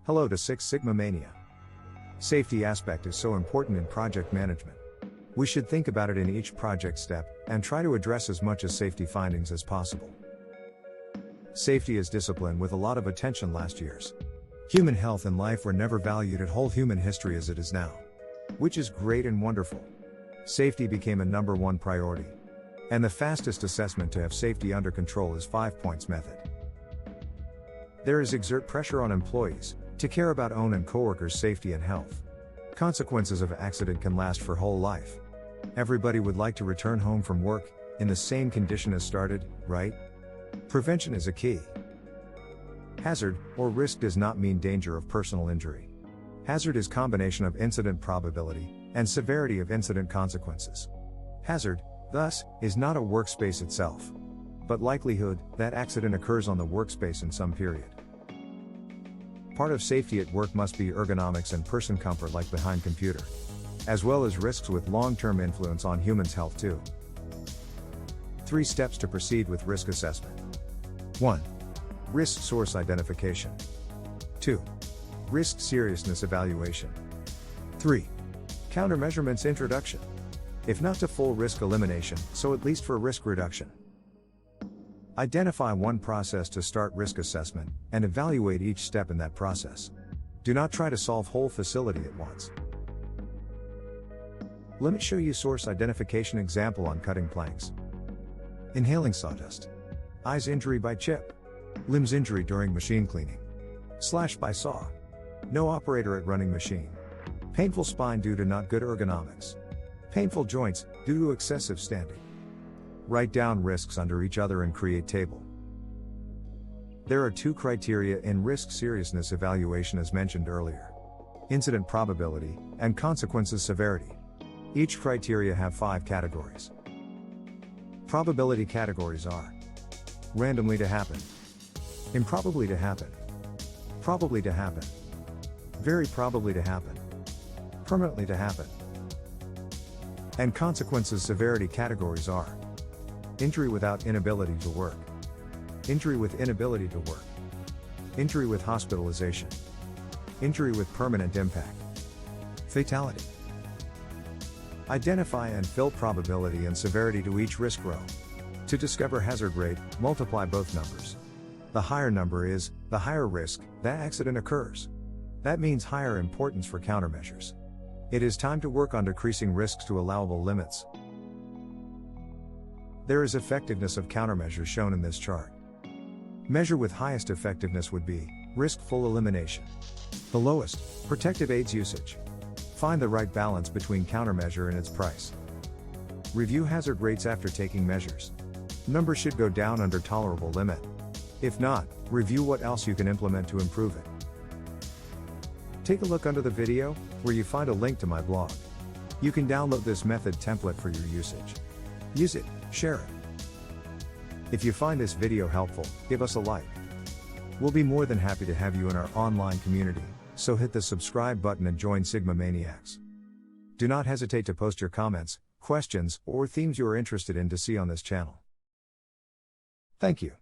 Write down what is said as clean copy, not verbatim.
Hello to Six Sigma Mania. Safety aspect is so important in project management. We should think about it in each project step, and try to address as much as safety findings as possible. Safety is discipline with a lot of attention last years. Human health and life were never valued at whole human history as it is now. Which is great and wonderful. Safety became a number one priority. And the fastest assessment to have safety under control is 5 points method. There is exert pressure on employees to care about own and coworkers' safety and health. Consequences of accident can last for whole life. Everybody would like to return home from work in the same condition as started, right? Prevention is a key. Hazard or risk does not mean danger of personal injury. Hazard is combination of incident probability and severity of incident consequences. Hazard, thus, is not a workspace itself, but likelihood that accident occurs on the workspace in some period. Part of safety at work must be ergonomics and person comfort like behind computer, as well as risks with long-term influence on humans' health too. 3 steps to proceed with risk assessment. 1. Risk source identification. 2. Risk seriousness evaluation. 3. Countermeasurements introduction. If not to full risk elimination, so at least for risk reduction. Identify one process to start risk assessment, and evaluate each step in that process. Do not try to solve whole facility at once. Let me show you source identification example on cutting planks. Inhaling sawdust. Eyes injury by chip. Limbs injury during machine cleaning. Slash by saw. No operator at running machine. Painful spine due to not good ergonomics. Painful joints, due to excessive standing. Write down risks under each other and create table. There are 2 criteria in risk seriousness evaluation as mentioned earlier. Incident probability, and consequences severity. Each criteria have 5 categories. Probability categories are: randomly to happen, improbably to happen, probably to happen, very probably to happen, permanently to happen. And consequences severity categories are: injury without inability to work, injury with inability to work, injury with hospitalization, injury with permanent impact, fatality. Identify and fill probability and severity to each risk row. To discover hazard rate, multiply both numbers. The higher number is, the higher risk that accident occurs. That means higher importance for countermeasures. It is time to work on decreasing risks to allowable limits. There is effectiveness of countermeasures shown in this chart. Measure with highest effectiveness would be risk full elimination. The lowest, protective aids usage. Find the right balance between countermeasure and its price. Review hazard rates after taking measures. Number should go down under tolerable limit. If not, review what else you can implement to improve it. Take a look under the video, where you find a link to my blog. You can download this method template for your usage. Use it, share it. If you find this video helpful, give us a like. We'll be more than happy to have you in our online community, so hit the subscribe button and join Sigma Maniacs. Do not hesitate to post your comments, questions, or themes you are interested in to see on this channel. Thank you.